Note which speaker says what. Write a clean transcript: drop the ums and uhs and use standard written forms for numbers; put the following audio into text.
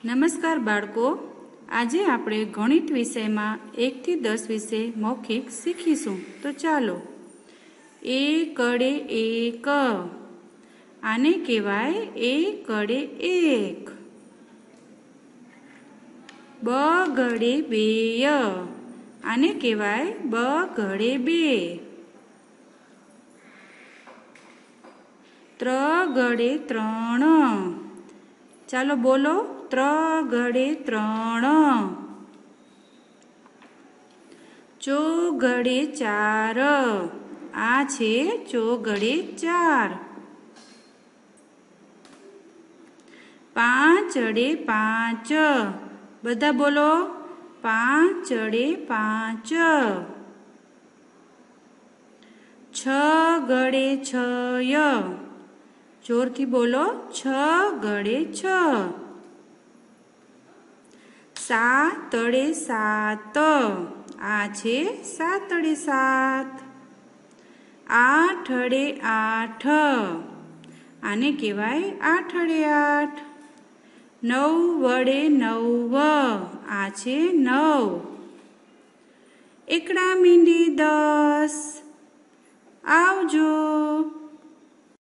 Speaker 1: નમસ્કાર બાળકો, આજે આપણે ગણિત વિષયમાં 1 થી 10 વિશે મૌખિક શીખીશું. તો ચાલો. એ કડે એક, આને કહેવાય એ કડે એક. બ ગડે બેય, આને કહેવાય બ ગડે બે. ત્ર ગડે ત્રણ, ચાલો બોલો, ત્ર ગડે ત્રણ. ચો ગડે ચાર, આ છે ચો ગડે ચાર. પાંચડે પાંચ, બધા બોલો, પાંચડે પાંચ. છ ગડે છય, જોરથી બોલો, છ ગડે છ. સાતડે સાત, આ છે સાતડે સાત. આઠડે આઠ, આને કહેવાય આઠડે આઠ. નવ વડે નવ, આ છે નવ. એકડા મીંડી 10. આવજો.